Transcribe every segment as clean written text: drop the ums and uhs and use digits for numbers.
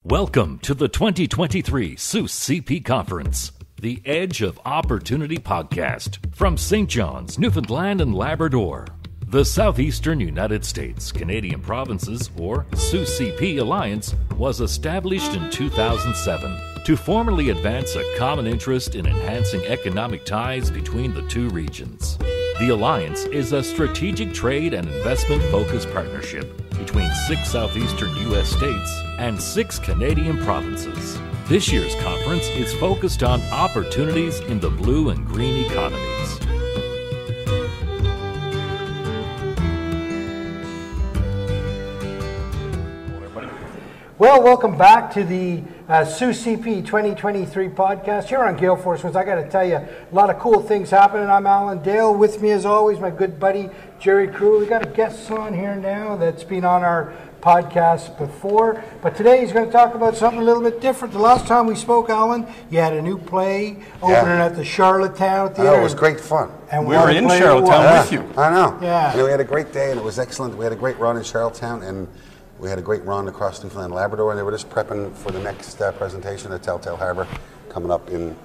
Welcome to the 2023 Seuss CP Conference, the Edge of Opportunity podcast from St. John's, Newfoundland and Labrador. The Southeastern United States Canadian Provinces, or Seuss CP Alliance, was established in 2007 to formally advance a common interest in enhancing economic ties between the two regions. The Alliance is a strategic trade and investment-focused partnership between 6 southeastern U.S. states and 6 Canadian provinces. This year's conference is focused on opportunities in the blue and green economies. Well, welcome back to the Seuss CP 2023 podcast here on Gale Force Winds. I got to tell you, a lot of cool things happening. I'm Alan Doyle. With me, as always, my good buddy Jerry Crew. We got a guest on here now that's been on our podcast before, but today he's going to talk about something a little bit different. The last time we spoke, Alan, you had a new play opening at the Charlottetown Theatre. Oh, it was great fun. And we were in Charlottetown with you. I know. Yeah. We had a great day, and it was excellent. We had a great run in Charlottetown, and we had a great run across Newfoundland and Labrador, and they were just prepping for the next presentation at Telltale Harbour coming up in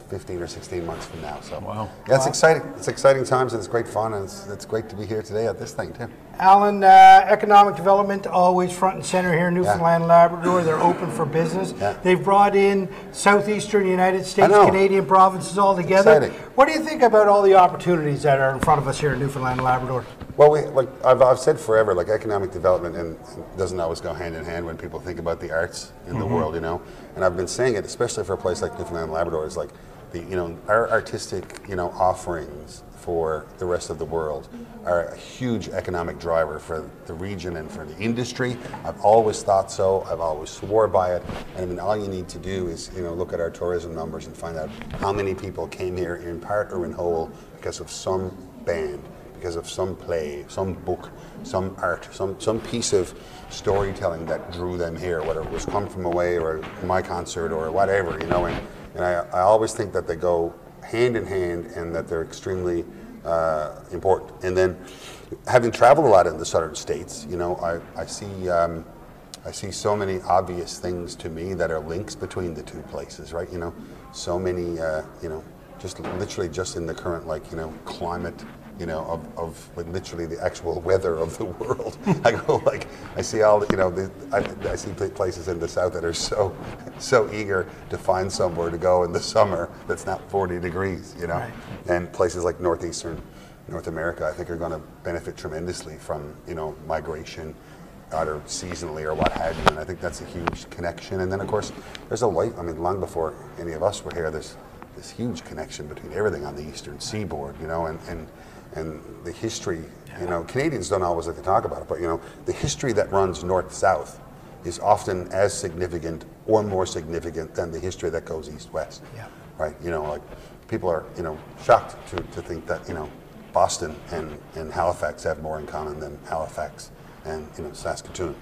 15 or 16 months from now. So, wow. Yeah, it's exciting. It's exciting times, and it's great fun, and it's great to be here today at this thing, too. Alan, economic development always front and center here in Newfoundland and Labrador. They're open for business. Yeah. They've brought in southeastern United States, Canadian provinces all together. Exciting. What do you think about all the opportunities that are in front of us here in Newfoundland and Labrador? Well, I've said forever, economic development and doesn't always go hand in hand when people think about the arts in the world, And I've been saying it, especially for a place like Newfoundland and Labrador, is our artistic, offerings for the rest of the world are a huge economic driver for the region and for the industry. I've always thought so. I've always swore by it. And I mean, all you need to do is, look at our tourism numbers and find out how many people came here in part or in whole because of some band, because of some play, some book, some art, some piece of storytelling that drew them here, whether it was Come From Away or my concert or whatever, And I always think that they go hand in hand and that they're extremely important. And then, having traveled a lot in the southern states, I see so many obvious things to me that are links between the two places, right? So many, just literally just in the current, climate, of literally the actual weather of the world. I go I see all the, I see places in the south that are so eager to find somewhere to go in the summer that's not 40 degrees, Right. And places like northeastern North America, I think, are going to benefit tremendously from, migration, either seasonally or what have you. And I think that's a huge connection. And then, of course, there's long before any of us were here, there's this huge connection between everything on the eastern seaboard, and the history, Canadians don't always like to talk about it, but, the history that runs north-south is often as significant or more significant than the history that goes east-west, right? People are, shocked to think that, Boston and Halifax have more in common than Halifax and, Saskatoon,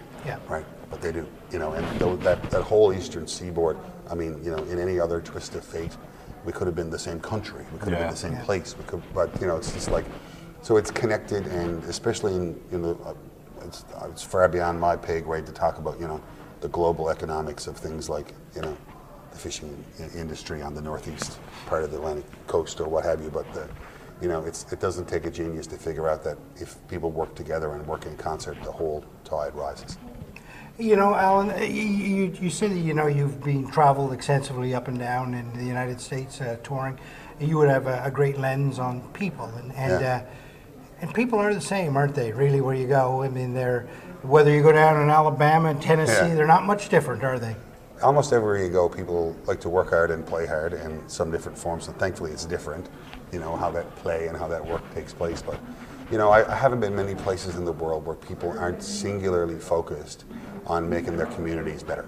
right? But they do, and that whole eastern seaboard, in any other twist of fate, we could have been the same country. We could have been the same place. But it's just so it's connected, and especially in it's far beyond my pay grade to talk about the global economics of things like the fishing industry on the northeast part of the Atlantic coast or what have you. But it doesn't take a genius to figure out that if people work together and work in concert, the whole tide rises. Alan, you said that, you've been traveled extensively up and down in the United States touring. You would have a great lens on people, and people are the same, aren't they, really, where you go? I mean, whether you go down in Alabama and Tennessee, they're not much different, are they? Almost everywhere you go, people like to work hard and play hard in some different forms, and thankfully it's different, how that play and how that work takes place. But, I haven't been many places in the world where people aren't singularly focused on making their communities better,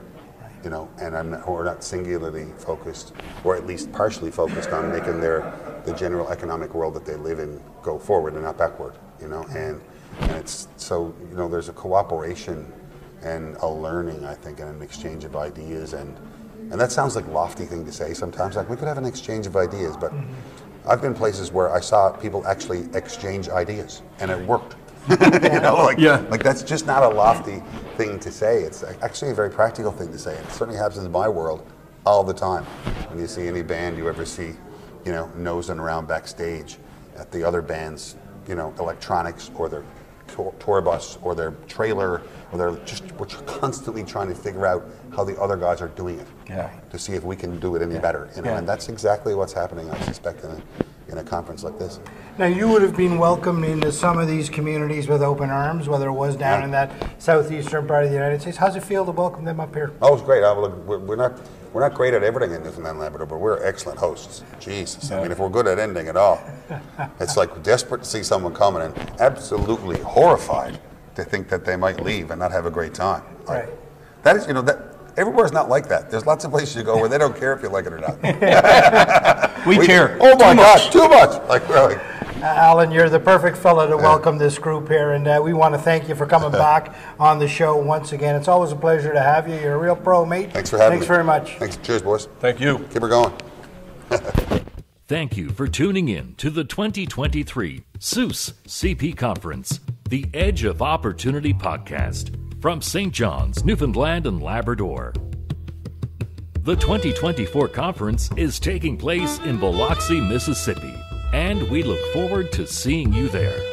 or not singularly focused, or at least partially focused on making the general economic world that they live in go forward and not backward, and it's so, there's a cooperation and a learning, I think, and an exchange of ideas, and that sounds like a lofty thing to say sometimes, we could have an exchange of ideas, but I've been places where I saw people actually exchange ideas, and it worked. That's just not a lofty thing to say. It's actually a very practical thing to say. It certainly happens in my world all the time. When you see any band you ever see, nosing around backstage at the other band's, electronics or their tour bus or their trailer, or we're constantly trying to figure out how the other guys are doing it to see if we can do it any better. And that's exactly what's happening, I suspect, in a conference like this. Now, you would have been welcomed into some of these communities with open arms, whether it was down in that southeastern part of the United States. How's it feel to welcome them up here? Oh, it's great. We're not great at everything in Newfoundland and Labrador, but we're excellent hosts. Jesus, I mean, if we're good at ending it all, it's like desperate to see someone coming and absolutely horrified to think that they might leave and not have a great time. Right. That is, everywhere's not like that. There's lots of places you go where they don't care if you like it or not. we care. Oh my God, too much. Like really. Alan, you're the perfect fellow to welcome this group here, and we want to thank you for coming back on the show once again. It's always a pleasure to have you. You're a real pro, mate. Thanks for having me. Thanks very much. Thanks. Cheers, boys. Thank you. Keep her going. Thank you for tuning in to the 2023 SUS CP Conference, the Edge of Opportunity podcast from St. John's, Newfoundland and Labrador. The 2024 conference is taking place in Biloxi, Mississippi, and we look forward to seeing you there.